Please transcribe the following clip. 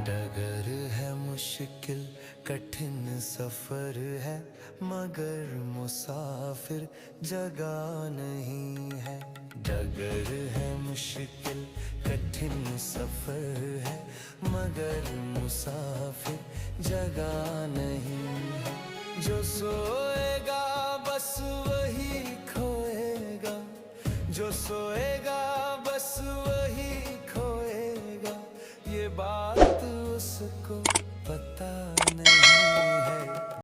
डगर है मुश्किल कठिन सफर है, मगर मुसाफिर जगह नहीं है। डगर है मुश्किल कठिन सफर है, मगर मुसाफिर जगह नहीं है। जो सोएगा बस वही खोएगा, जो सोएगा बस वही खोएगा, ये बात उसको पता नहीं है।